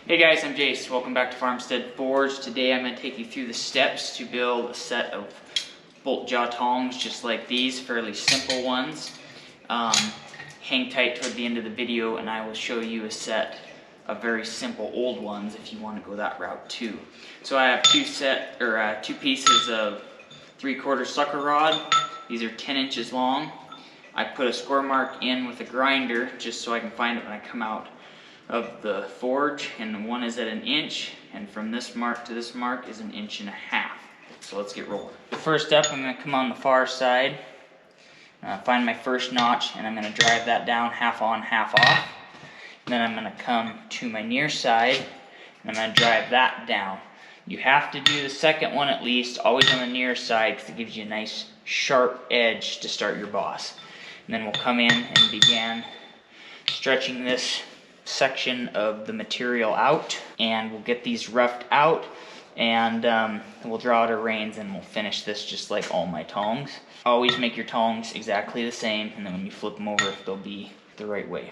Hey guys, I'm Jayce. Welcome back to Farmstead Forge. Today I'm going to take you through the steps to build a set of Bolt Jaw Tongs just like these, fairly simple ones. Hang tight toward the end of the video and I will show you a set of very simple old ones if you want to go that route too. So I have two pieces of 3/4 sucker rod. These are 10 inches long. I put a score mark in with a grinder just so I can find it when I come out of the forge, and one is at 1 inch, and from this mark to this mark is 1.5 inches. So let's get rolling. The first step, I'm going to come on the far side, find my first notch, and I'm going to drive that down half on, half off. And then I'm going to come to my near side, and I'm going to drive that down. You have to do the second one at least, always on the near side, because it gives you a nice sharp edge to start your boss. And then we'll come in and begin stretching this section of the material out, and we'll get these roughed out, and we'll draw out our reins, and we'll finish this just like all my tongs. Always make your tongs exactly the same, and then when you flip them over, they'll be the right way.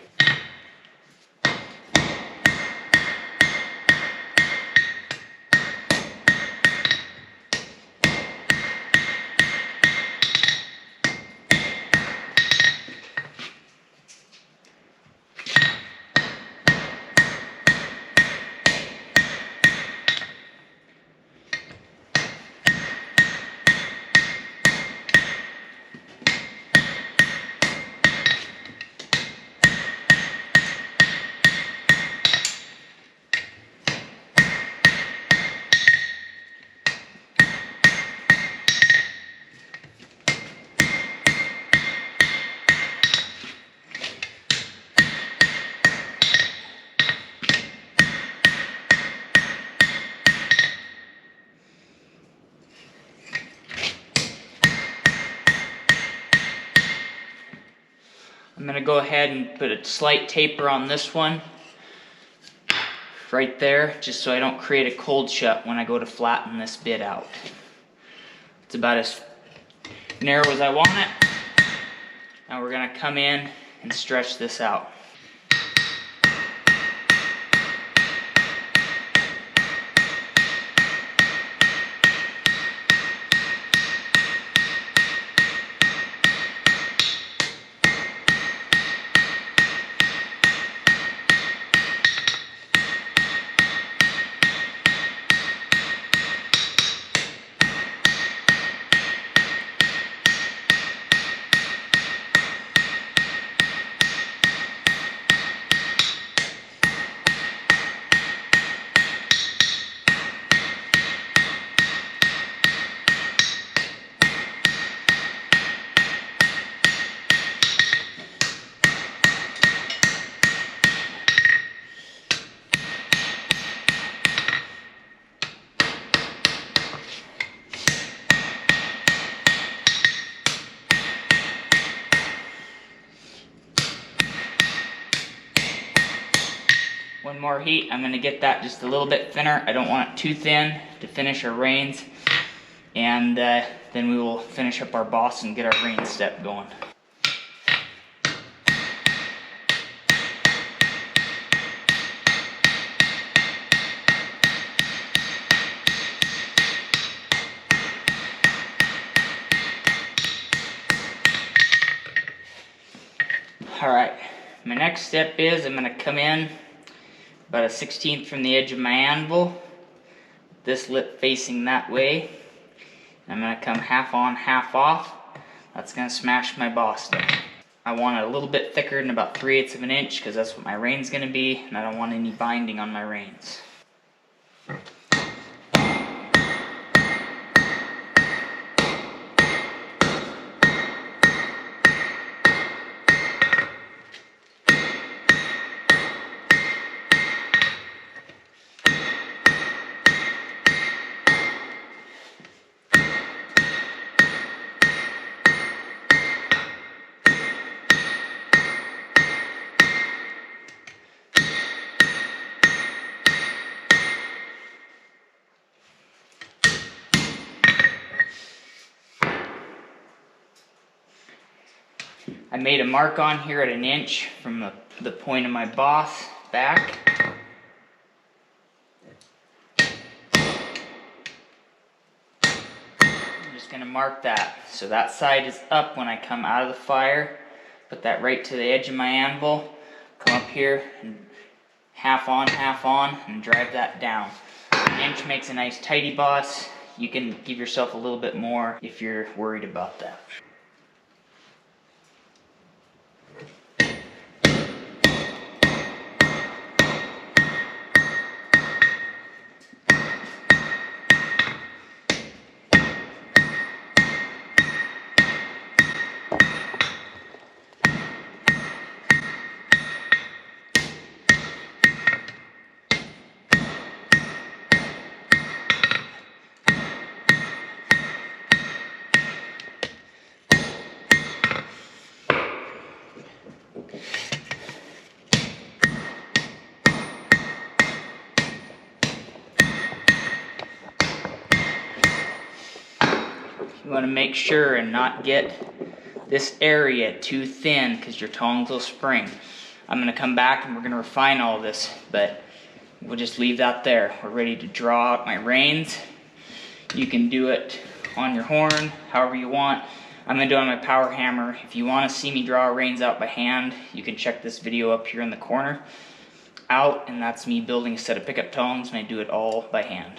I'm going to go ahead and put a slight taper on this one right there, just so I don't create a cold shut when I go to flatten this bit out. It's about as narrow as I want it. Now we're going to come in and stretch this out. One more heat, I'm going to get that just a little bit thinner. I don't want it too thin to finish our reins. And then we will finish up our boss and get our rein step going. Alright, my next step is I'm going to come in about 1/16 from the edge of my anvil, this lip facing that way. I'm going to come half on, half off. That's going to smash my boss down. I want it a little bit thicker than about 3/8 of an inch because that's what my rein's going to be, and I don't want any binding on my reins. I made a mark on here at 1 inch from the point of my boss back. gonna mark that. So that side is up when I come out of the fire. Put that right to the edge of my anvil. Come up here and half on, and drive that down. An inch makes a nice tidy boss. You can give yourself a little bit more if you're worried about that. You want to make sure and not get this area too thin because your tongs will spring. I'm going to come back and we're going to refine all this, but we'll just leave that there. We're ready to draw out my reins. You can do it on your horn, however you want. I'm going to do it on my power hammer. If you want to see me draw reins out by hand, you can check this video up here in the corner out, and that's me building a set of pickup tongs, and I do it all by hand.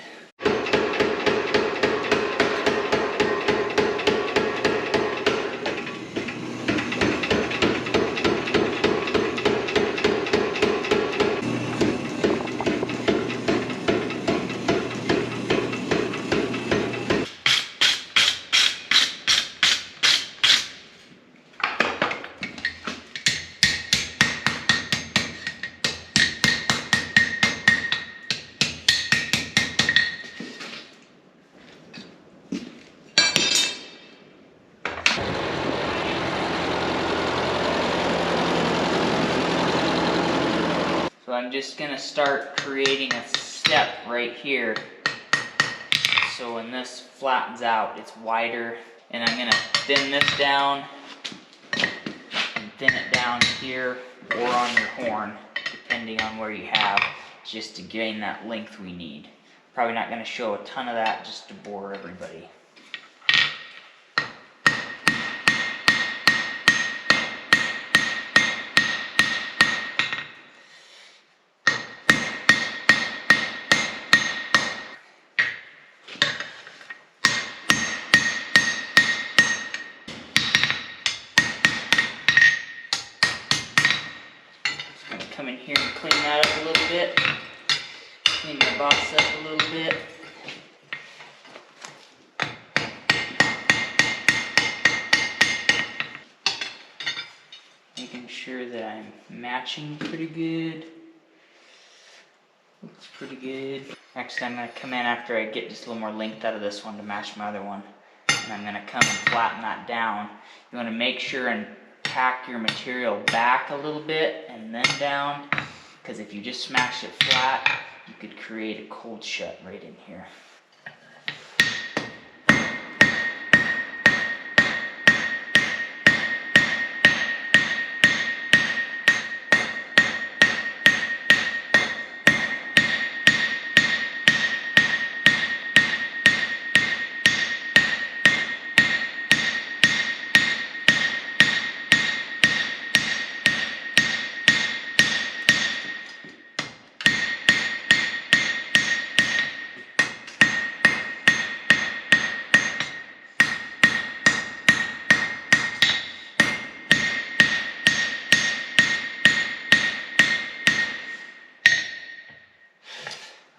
So I'm just going to start creating a step right here. So when this flattens out, it's wider. And I'm going to thin this down and thin it down here or on your horn, depending on where you have, just to gain that length we need. Probably not going to show a ton of that just to bore everybody. Come in here and clean that up a little bit. Clean my box up a little bit. Making sure that I'm matching pretty good. Looks pretty good. Next I'm going to come in after I get just a little more length out of this one to match my other one. And I'm going to come and flatten that down. You want to make sure and tack your material back a little bit and then down, because if you just smash it flat, you could create a cold shut right in here.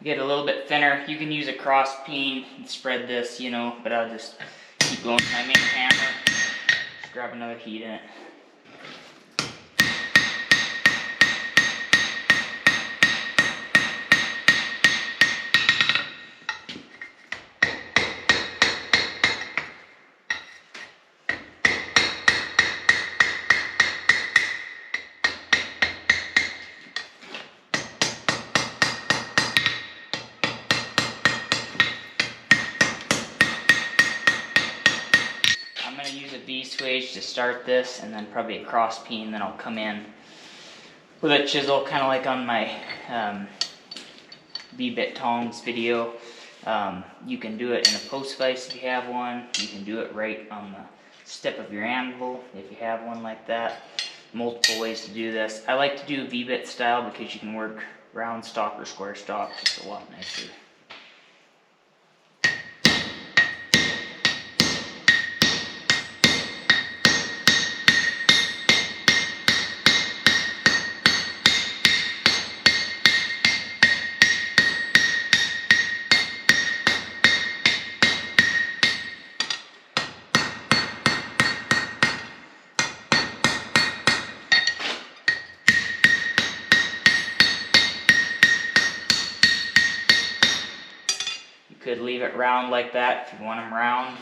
Get a little bit thinner. You can use a cross peen and spread this, you know, but I'll just keep going with my main hammer. Just grab another heat in it. V-swage to start this, and then probably a cross peen, then I'll come in with a chisel, kind of like on my V-bit tongs video. You can do it in a post vise if you have one. You can do it right on the step of your anvil if you have one like that. Multiple ways to do this. I like to do V-bit style because you can work round stock or square stock just a lot nicer. Could leave it round like that if you want them round.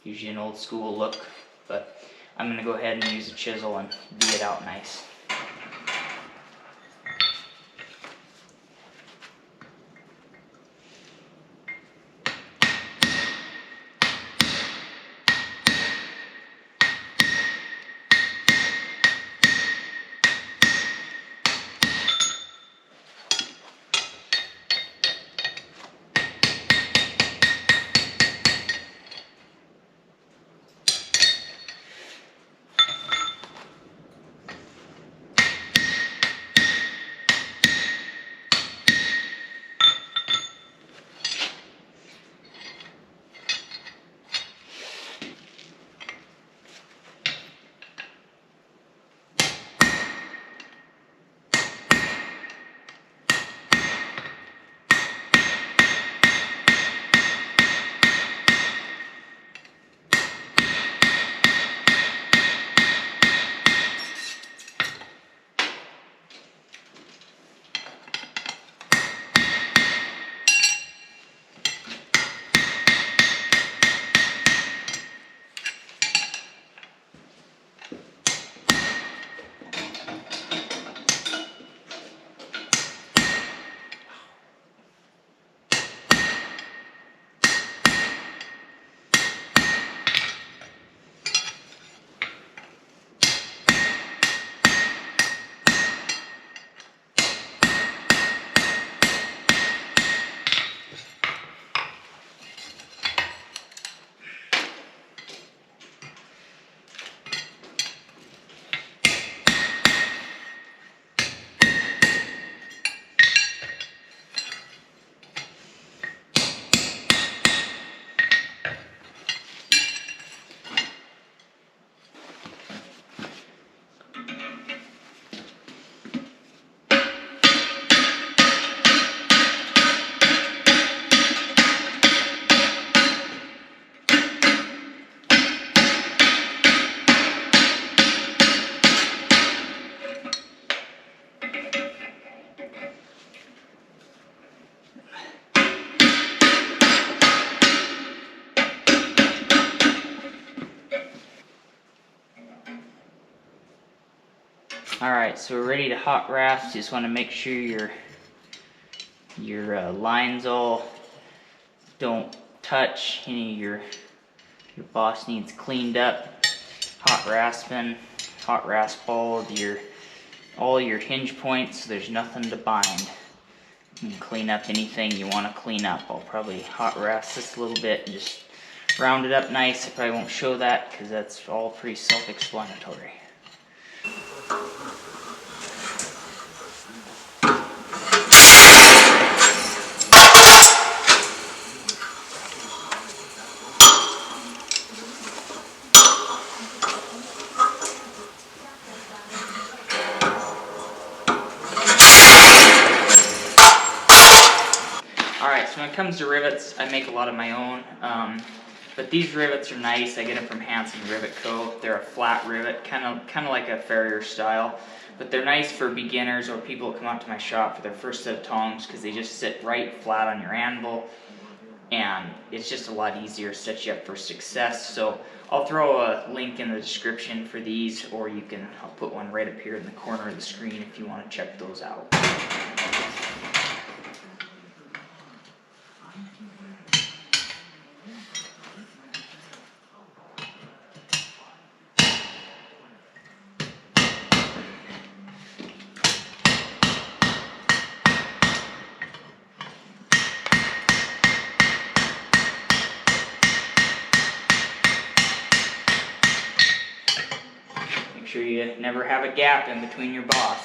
Usually an old school look, but I'm going to go ahead and use a chisel and V it out nice. Alright, so we're ready to hot rasp. Just want to make sure your lines all don't touch. Any of your boss needs cleaned up. Hot rasping, hot rasp all your hinge points so there's nothing to bind. You can clean up anything you want to clean up. I'll probably hot rasp this a little bit and just round it up nice. I probably won't show that because that's all pretty self-explanatory. Alright, so when it comes to rivets, I make a lot of my own, but these rivets are nice. I get them from Hanson Rivet Co. They're a flat rivet, kind of like a farrier style, but they're nice for beginners or people that come out to my shop for their first set of tongs because they just sit right flat on your anvil, and it's just a lot easier to set you up for success. So I'll throw a link in the description for these, or I'll put one right up here in the corner of the screen if you want to check those out. never have a gap in between your boss.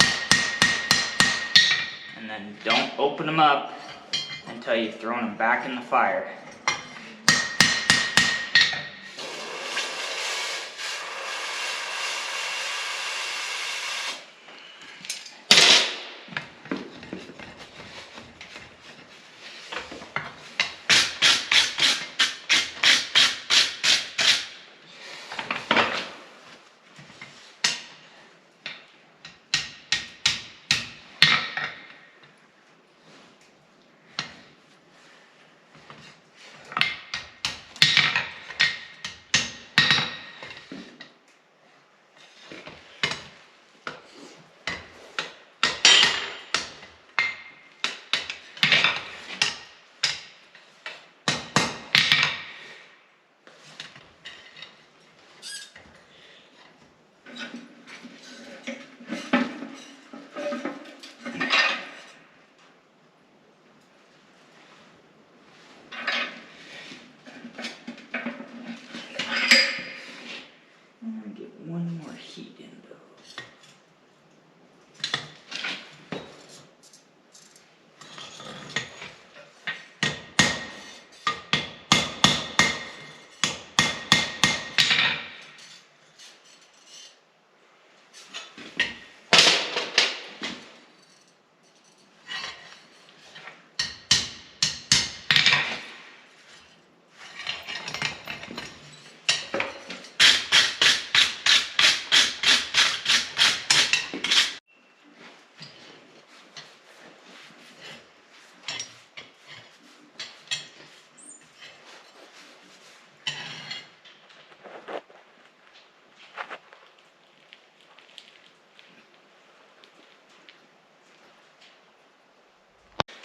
And then don't open them up until you've thrown them back in the fire.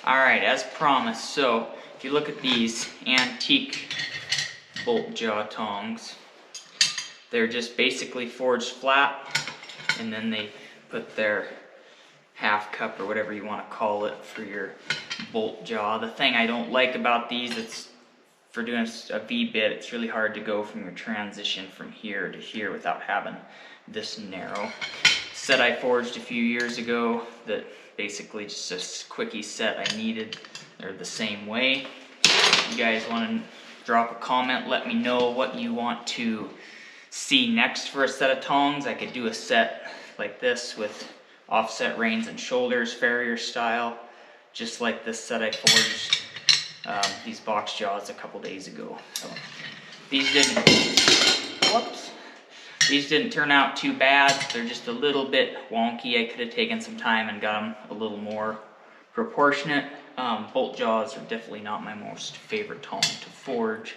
Alright, as promised, so if you look at these antique Bolt Jaw Tongs, they're just basically forged flat, and then they put their half cup or whatever you want to call it for your bolt jaw. The thing I don't like about these, it's for doing a V-bit, it's really hard to go from your transition from here to here without having this narrow. Set I forged a few years ago that basically just a quickie set I needed. They're the same way. If you guys want to drop a comment, let me know what you want to see next for a set of tongs. I could do a set like this with offset reins and shoulders, farrier style, just like this set I forged these box jaws a couple days ago. So these didn't turn out too bad. They're just a little bit wonky. I could have taken some time and got them a little more proportionate. Bolt jaws are definitely not my most favorite tong to forge.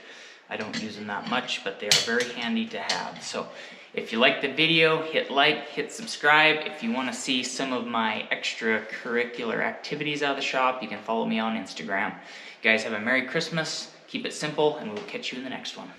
I don't use them that much, but they are very handy to have. So if you like the video, hit like, hit subscribe. If you want to see some of my extracurricular activities out of the shop, you can follow me on Instagram. You guys have a Merry Christmas, keep it simple, and we'll catch you in the next one.